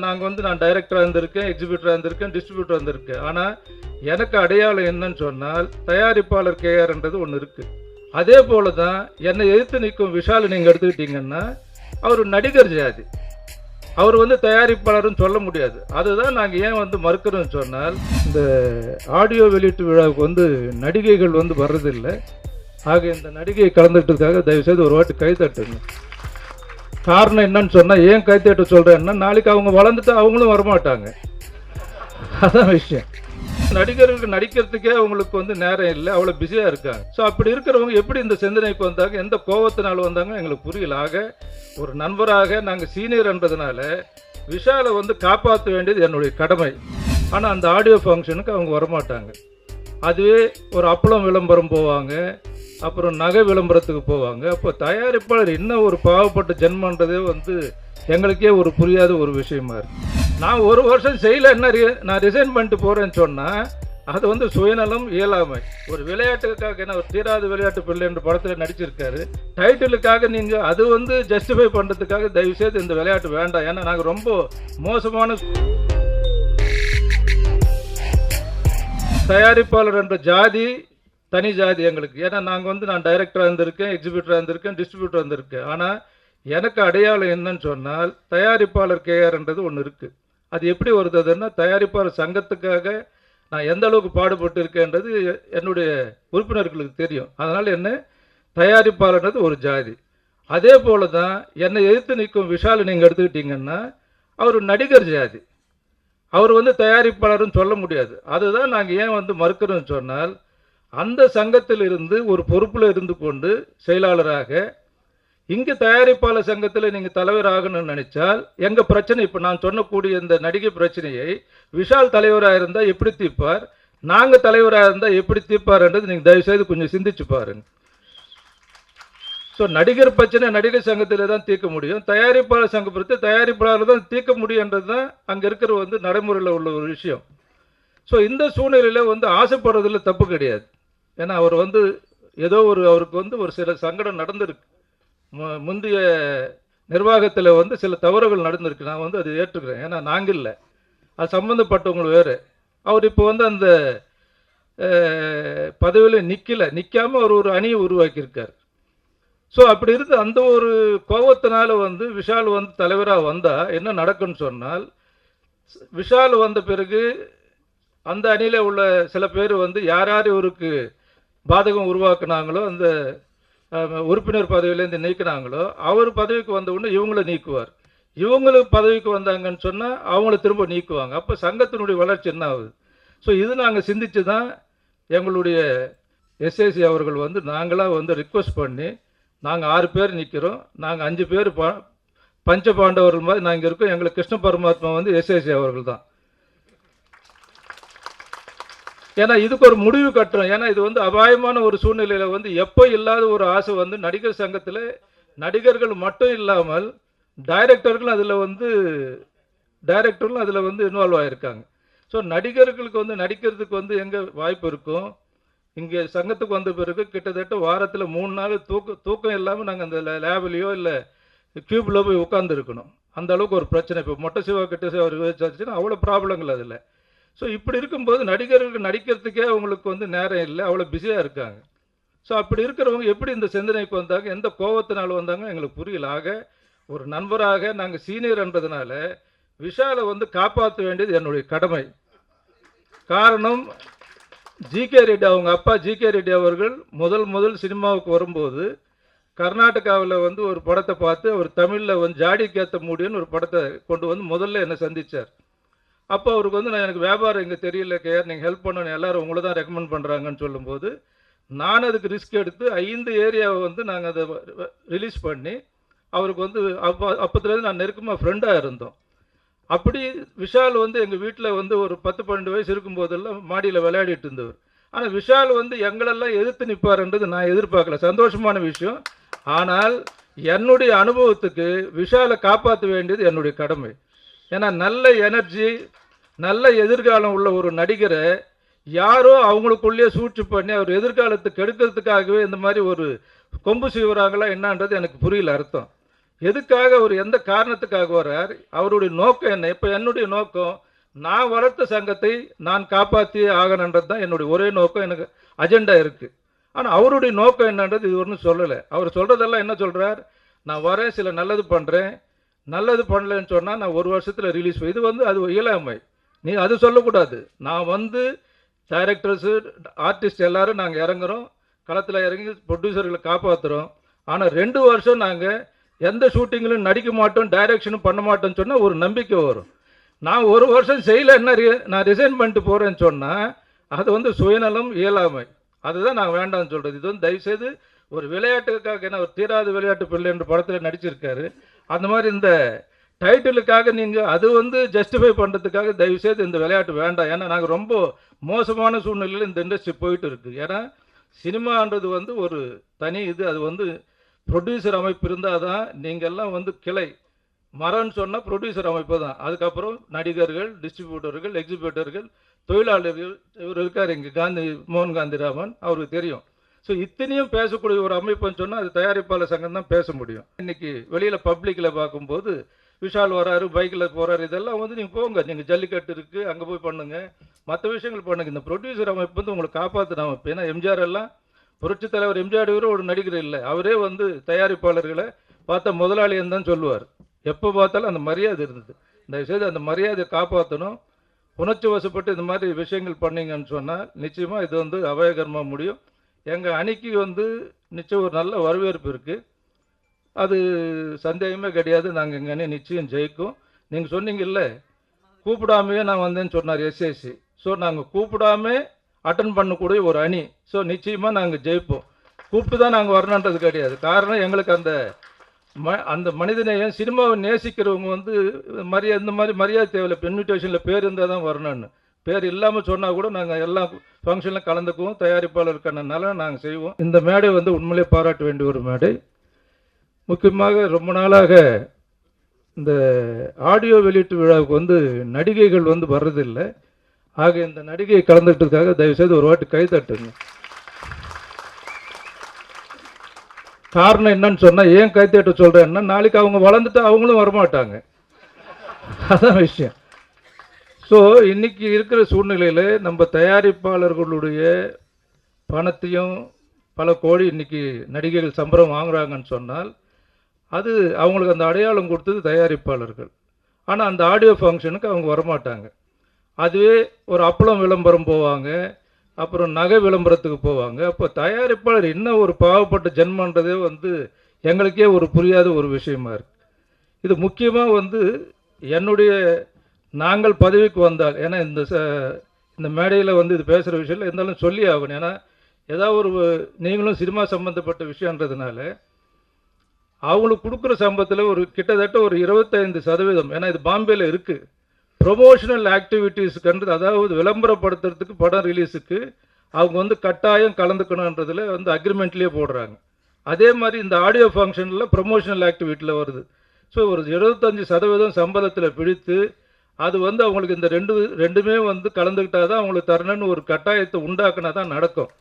நான் டைரக்டராக இருந்திருக்கேன், எக்ஸிபியூட்டராக இருந்திருக்கேன், டிஸ்ட்ரிபியூட்டராக இருந்திருக்கேன். ஆனால் எனக்கு அடையாளம் என்னன்னு சொன்னால் தயாரிப்பாளர் கேஆர்ன்றது ஒன்று இருக்குது. அதே போல தான் என்னை எதிர்த்து நிற்கும் விஷால் நீங்கள் எடுத்துக்கிட்டீங்கன்னா அவர் நடிகர் ஜாதி. அவர் தயாரிப்பாளர்னு சொல்ல முடியாது. அதுதான் நாங்கள் ஏன் மறுக்கிறோன்னு சொன்னால் இந்த ஆடியோ வெளியீட்டு விழாவுக்கு நடிகைகள் வர்றதில்லை. ஆக இந்த நடிகை கலந்துக்கிட்டதுக்காக தயவுசெய்து ஒரு வாட்டி கை தட்டுங்க. காரணம் என்னன்னு சொன்னால் ஏன் கைத்தேட்ட சொல்கிறேன்னா நாளைக்கு அவங்க வளர்ந்துட்டு அவங்களும் வரமாட்டாங்க. அதான் விஷயம். நடிகர்களுக்கு நடிக்கிறதுக்கே அவங்களுக்கு நேரம் இல்லை, அவ்வளோ பிஸியாக இருக்காங்க. ஸோ அப்படி இருக்கிறவங்க எப்படி இந்த சிந்தனைக்கு வந்தாங்க, எந்த கோபத்தினால் வந்தாங்க எங்களுக்கு புரியல. ஆக ஒரு நண்பராக நாங்கள் சீனியர் என்பதனால விஷாலை காப்பாற்ற வேண்டியது என்னுடைய கடமை. ஆனால் அந்த ஆடியோ ஃபங்க்ஷனுக்கு அவங்க வரமாட்டாங்க. அதுவே ஒரு அப்பளம் விளம்பரம் போவாங்க, அப்புறம் நகை விளம்பரத்துக்கு போவாங்க. அப்போ தயாரிப்பாளர் இன்னும் ஒரு பாவப்பட்ட ஜென்மன்றதே எங்களுக்கே ஒரு புரியாத ஒரு விஷயமா இருக்கு. நான் ஒரு வருஷம் செய்யல, என்ன நான் ரிசைன் பண்ணிட்டு போகிறேன்னு சொன்னால் அது சுயநலம், இயலாமை. ஒரு விளையாட்டுக்காக என்ன ஒரு தீராத விளையாட்டு பிள்ளை என்ற படத்தில் நடிச்சிருக்காரு. டைட்டிலுக்காக நீங்கள் அது ஜஸ்டிஃபை பண்ணுறதுக்காக தயவுசெய்து இந்த விளையாட்டு வேண்டாம். ஏன்னா நாங்கள் ரொம்ப மோசமான தயாரிப்பாளர் என்ற ஜாதி தனி ஜாதி எங்களுக்கு. ஏன்னா நான் டைரக்டராக இருந்திருக்கேன், எக்ஸிபியூட்டராக இருந்திருக்கேன், டிஸ்ட்ரிபியூட்டராக இருந்திருக்கேன். ஆனால் எனக்கு அடையாளம் என்னன்னு சொன்னால் தயாரிப்பாளர் கேஆர்ன்றது ஒன்று இருக்குது. அது எப்படி வருதுன்னா தயாரிப்பாளர் சங்கத்துக்காக நான் எந்த அளவுக்கு பாடுபட்டு இருக்கேன்றது என்னுடைய உறுப்பினர்களுக்கு தெரியும். அதனால் என்ன தயாரிப்பாளர்ன்றது ஒரு ஜாதி. அதே போல தான் என்னை எதிர்த்து நிற்கும் விஷால் நீங்கள் எடுத்துக்கிட்டிங்கன்னா அவர் நடிகர் ஜாதி. அவர் தயாரிப்பாளர்னு சொல்ல முடியாது. அதுதான் நாங்கள் ஏன் மறுக்கிறோன்னு சொன்னால் அந்த சங்கத்தில் இருந்து ஒரு பொறுப்பில் இருந்து கொண்டு செயலாளராக இங்கே தயாரிப்பாளர் சங்கத்தில் நீங்கள் தலைவர் ஆகணும்னு நினைச்சால் எங்கள் பிரச்சனை இப்போ நான் சொன்னக்கூடிய இந்த நடிகை பிரச்சனையை விஷால் தலைவராக இருந்தால் எப்படி தீர்ப்பார், நாங்கள் தலைவராக இருந்தால் எப்படி தீர்ப்பார்ன்றது நீங்கள் தயவுசெய்து கொஞ்சம் சிந்திச்சு பாருங்க. ஸோ நடிகர் பிரச்சனை நடிகர் சங்கத்தில் தான் தீர்க்க முடியும், தயாரிப்பாளர் சங்க பிரச்சனை தயாரிப்பாளர் தான் தீர்க்க முடியுன்றது தான் அங்கே இருக்கிற நடைமுறையில் உள்ள ஒரு விஷயம். ஸோ இந்த சூழ்நிலையில் ஆசைப்படுறதுல தப்பு கிடையாது. ஏன்னா அவர் ஏதோ அவருக்கு ஒரு சில சங்கடம் நடந்திருக்கு. முந்தைய நிர்வாகத்தில் சில தவறுகள் நடந்திருக்கு. நான் அது ஏற்றுக்கிறேன். ஏன்னா நாங்கள் இல்லை, அது சம்மந்தப்பட்டவங்க வேறு. அவர் இப்போ அந்த பதவியில் நிற்காமல் அவர் ஒரு அணியை உருவாக்கியிருக்கார். ஸோ அப்படி இருந்து அந்த ஒரு கோபத்தினால விஷால் தலைவராக வந்தால் என்ன நடக்குன்னு சொன்னால் விஷால் வந்த பிறகு அந்த அணியில் உள்ள சில பேர் யார் யார் இவருக்கு பாதகம் உருவாக்குனாங்களோ, அந்த உறுப்பினர் பதவியிலேருந்து நீக்கினாங்களோ, அவர் பதவிக்கு வந்த உடனே இவங்கள நீக்குவார். இவங்களுக்கு பதவிக்கு வந்தாங்கன்னு சொன்னால் அவங்கள திரும்ப நீக்குவாங்க. அப்போ சங்கத்தினுடைய வளர்ச்சி என்ன ஆகுது? ஸோ இது நாங்கள் சிந்தித்து தான் எங்களுடைய எஸ்ஏசி அவர்கள் நாங்களாக ரிக்வஸ்ட் பண்ணி நாங்கள் 6 பேர் நிற்கிறோம், நாங்கள் 5 பேர் பஞ்ச பாண்டவர்கள் மாதிரி நாங்கள் இருக்கோம். எங்களுக்கு கிருஷ்ண பரமாத்மா எஸ்ஏசி அவர்கள் தான். ஏன்னா இதுக்கு ஒரு முடிவு கட்டுறோம். ஏன்னா இது அபாயமான ஒரு சூழ்நிலையில் எப்போ இல்லாத ஒரு ஆசை நடிகர் சங்கத்தில் நடிகர்கள் மட்டும் இல்லாமல் டைரக்டர்களும் அதில் இன்வால்வ் ஆகியிருக்காங்க. ஸோ நடிகர்களுக்கு நடிக்கிறதுக்கு எங்கே வாய்ப்பு இருக்கும்? இங்கே சங்கத்துக்கு வந்த பிறகு கிட்டத்தட்ட வாரத்தில் 3 நாள் தூக்கம் இல்லாமல் நாங்கள் அந்த லேபிலையோ இல்லை கியூபில் போய் உட்காந்துருக்கணும். அந்த அளவுக்கு ஒரு பிரச்சனை. இப்போ மொட்டை சிவா கிட்ட சிவா விசாரிச்சுன்னா அவ்வளோ ப்ராப்ளங்கள் அதில். ஸோ இப்படி இருக்கும்போது நடிகர்களுக்கு நடிக்கிறதுக்கே அவங்களுக்கு நேரம் இல்லை, அவ்வளோ பிஸியாக இருக்காங்க. ஸோ அப்படி இருக்கிறவங்க எப்படி இந்த சிந்தனைக்கு வந்தாங்க, எந்த கோபத்தினால் வந்தாங்க எங்களுக்கு புரியல. ஆக ஒரு நண்பராக நாங்கள் சீனியர் என்பதனால விஷாலை காப்பாற்ற வேண்டியது என்னுடைய கடமை. காரணம் ஜிகே ரெட்டி, அவங்க அப்பா ஜிகே ரெட்டி அவர்கள் முதல் சினிமாவுக்கு வரும்போது கர்நாடகாவில் ஒரு படத்தை பார்த்து அவர் தமிழில் ஜாடிக்கேத்த முடியும்னு ஒரு படத்தை கொண்டு முதல்ல என்னை சந்தித்தார். அப்போ அவருக்கு நான் எனக்கு வியாபாரம் இங்கே தெரியல கேஆர், நீங்கள் ஹெல்ப் பண்ணணும், எல்லோரும் உங்களை தான் ரெக்கமெண்ட் பண்ணுறாங்கன்னு சொல்லும்போது நான் அதுக்கு ரிஸ்க் எடுத்து 5 ஏரியாவை நாங்கள் அதை ரிலீஸ் பண்ணி அவருக்கு அப்போத்துலேருந்து நான் நெருக்கமாக ஃப்ரெண்டாக இருந்தோம். அப்படி விஷால் எங்கள் வீட்டில் ஒரு 10-12 வயசு இருக்கும்போதெல்லாம் மாடியில் விளையாடிட்டு இருந்தவர். ஆனால் விஷால் எங்களெல்லாம் எதிர்த்து நிற்பார்ன்றது நான் எதிர்பார்க்கல, சந்தோஷமான விஷயம். ஆனால் என்னுடைய அனுபவத்துக்கு விஷாலை காப்பாற்ற வேண்டியது என்னுடைய கடமை. ஏன்னா நல்ல எனர்ஜி, நல்ல எதிர்காலம் உள்ள ஒரு நடிகரை யாரோ அவங்களுக்குள்ளேயே சூழ்ச்சி பண்ணி அவர் எதிர்காலத்தை கெடுக்கிறதுக்காகவே இந்த மாதிரி ஒரு கொம்பு சீவுறாங்களா என்னன்றது எனக்கு புரியல அர்த்தம். எதுக்காக அவர் எந்த காரணத்துக்காக வர்றார், அவருடைய நோக்கம் என்ன? இப்போ என்னுடைய நோக்கம், நான் வளர்த்த சங்கத்தை நான் காப்பாற்றியே ஆகணுன்றது தான் என்னுடைய ஒரே நோக்கம். எனக்கு அஜெண்டா இருக்குது. ஆனால் அவருடைய நோக்கம் என்னன்றது இது ஒன்றும் சொல்லலை. அவர் சொல்கிறதெல்லாம் என்ன சொல்கிறார், நான் வரேன், சில நல்லது பண்ணுறேன், நல்லது பண்ணலன்னு சொன்னால் நான் ஒரு வருஷத்தில் ரிலீஸ். இது அது இயலாமை. நீ அது சொல்லக்கூடாது. நான் டைரக்டர்ஸு, ஆர்டிஸ்ட் எல்லோரும் நாங்கள் இறங்குறோம், களத்தில் இறங்கி ப்ரொடியூசர்களை காப்பாற்றுறோம். ஆனால் 2 வருஷம் நாங்கள் எந்த ஷூட்டிங்கிலும் நடிக்க மாட்டோம், டைரக்ஷனும் பண்ண மாட்டோம்னு சொன்னால் ஒரு நம்பிக்கை வரும். நான் ஒரு வருஷம் செய்யலைன்னா நான் ரிசைன் பண்ணிட்டு போகிறேன்னு சொன்னால் அது சுயநலம், இயலாமை. அதுதான் நான் வேண்டாம்னு சொல்கிறது. இது தயவுசெய்து ஒரு விளையாட்டுக்காக, ஏன்னா ஒரு தீராத விளையாட்டு பிள்ளை என்ற படத்தில் நடிச்சிருக்காரு. அந்த மாதிரி இந்த டைட்டிலுக்காக நீங்கள் அது ஜஸ்டிஃபை பண்ணுறதுக்காக தயவுசெய்து இந்த விளையாட்டு வேண்டாம். ஏன்னா நாங்கள் ரொம்ப மோசமான சூழ்நிலையில் இந்த இண்டஸ்ட்ரி போயிட்டு இருக்குது. ஏன்னா சினிமான்றது ஒரு தனி அது ப்ரொடியூசர் அமைப்பு இருந்தால் தான் நீங்கள்லாம் கிளை மரம்னு சொன்னால் ப்ரொடியூசர் அமைப்பு தான். அதுக்கப்புறம் நடிகர்கள், டிஸ்ட்ரிபியூட்டர்கள், எக்ஸிபியூட்டர்கள், தொழிலாளர்கள். இவர் இருக்கார் இங்கே மோகன் காந்தி ராமன், அவருக்கு தெரியும். ஸோ இத்தனையும் பேசக்கூடிய ஒரு அமைப்புன்னு சொன்னால் அது தயாரிப்பாளர் சங்கம் தான் பேச முடியும். இன்றைக்கி வெளியில் பப்ளிக்கில் பார்க்கும்போது விஷால் வராரு, பைக்கில் போகிறாரு, இதெல்லாம் நீங்கள் போங்க, நீங்கள் ஜல்லிக்கட்டு இருக்குது, அங்கே போய் பண்ணுங்கள், மற்ற விஷயங்கள் பண்ணுங்கள். இந்த ப்ரொடியூசர் அமைப்பு உங்களை காப்பாற்றின அமைப்பு. ஏன்னா எம்ஜிஆர் எல்லாம் புரட்சித் தலைவர் எம்ஜிஆர் ஒரு நடிகர் இல்லை, அவரே தயாரிப்பாளர்களை பார்த்தா முதலாளின்னு தான் சொல்லுவார். எப்போ பார்த்தாலும் அந்த மரியாதை இருந்தது. தயவுசெய்து அந்த மரியாதையை காப்பாற்றணும். உணர்ச்சி வசப்பட்டு இந்த மாதிரி விஷயங்கள் பண்ணிங்கன்னு சொன்னால் நிச்சயமாக இது அபாயகரமாக முடியும். எங்கள் அணிக்கு நிச்சயம் ஒரு நல்ல வரவேற்பு இருக்குது, அது சந்தேகமே கிடையாது. நாங்கள் எங்கள் அணி நிச்சயம் ஜெயிக்கும். நீங்கள் சொன்னீங்கல்ல, கூப்பிடாமையே நான் வந்தேன்னு சொன்னார் எஸ்எஸ்சி. ஸோ நாங்கள் கூப்பிடாமே அட்டன் பண்ணக்கூடிய ஒரு அணி. ஸோ நிச்சயமாக நாங்கள் ஜெயிப்போம். கூப்பிட்டு தான் நாங்கள் வரணுன்றது கிடையாது. காரணம் எங்களுக்கு அந்த மனிதநேயம், சினிமாவை நேசிக்கிறவங்க இந்த மாதிரி மரியாதை தேவையில்லை. இன்விடேஷனில் பேர் இருந்தால் தான் வரணும்னு. பேர் இல்லாமல் சொன்னால் கூட நாங்கள் எல்லா ஃபங்க்ஷனில் கலந்துக்குவோம், தயாரிப்பாளருக்கான நலன் நாங்கள் செய்வோம். இந்த மேடை உண்மையிலே பாராட்ட வேண்டிய ஒரு மேடை. முக்கியமாக ரொம்ப நாளாக இந்த ஆடியோ வெளியீட்டு விழாவுக்கு நடிகைகள் வர்றதில்லை. ஆக இந்த நடிகை கலந்துக்கிட்டதுக்காக தயவுசெய்து ஒரு வாட்டி கை தட்டுங்க. காரணம் என்னன்னு சொன்னால், ஏன் கை தட்ட சொல்கிறேன்னா, நாளைக்கு அவங்க வளர்ந்துட்டு அவங்களும் வரமாட்டாங்க. அதான் விஷயம். ஸோ இன்றைக்கி இருக்கிற சூழ்நிலையில் நம்ம தயாரிப்பாளர்களுடைய பணத்தையும் பல கோடி இன்றைக்கி நடிகைகள் சம்பளம் வாங்குறாங்கன்னு சொன்னால் அது அவங்களுக்கு அந்த அடையாளம் கொடுத்தது தயாரிப்பாளர்கள். ஆனால் அந்த ஆடியோ ஃபங்க்ஷனுக்கு அவங்க வரமாட்டாங்க. அதுவே ஒரு அப்பளம் விளம்பரம் போவாங்க, அப்புறம் நகை விளம்பரத்துக்கு போவாங்க. அப்போ தயாரிப்பாளர் என்ன ஒரு பாவப்பட்ட ஜென்மன்றதே எங்களுக்கே ஒரு புரியாத ஒரு விஷயமா இருக்குது. இது முக்கியமாக என்னுடைய நாங்கள் பதவிக்கு வந்தால், ஏன்னா இந்த மேடையில் இது பேசுகிற விஷயத்தில் இருந்தாலும் சொல்லி ஆகணும். ஏன்னா ஏதாவது நீங்களும் சினிமா சம்மந்தப்பட்ட விஷயன்றதுனால அவங்களுக்கு கொடுக்குற சம்பளத்தில் கிட்டத்தட்ட ஒரு 25%, ஏன்னா இது பாம்பேயில் இருக்குது, ப்ரொமோஷனல் ஆக்டிவிட்டீஸுக்குன்றது, அதாவது விளம்பரப்படுத்துறதுக்கு, படம் ரிலீஸுக்கு அவங்க கட்டாயம் கலந்துக்கணுன்றதில் அக்ரிமெண்ட்லேயே போடுறாங்க. அதே மாதிரி இந்த ஆடியோ ஃபங்க்ஷனில் ப்ரொமோஷனல் ஆக்டிவிட்டியில் வருது. ஸோ ஒரு 25% சம்பளத்தில் பிடித்து அது அவங்களுக்கு இந்த ரெண்டுமே கலந்துக்கிட்டால் தான் அவங்களுக்கு தரணுன்னு ஒரு கட்டாயத்தை உண்டாக்குனா தான் நடக்கும்.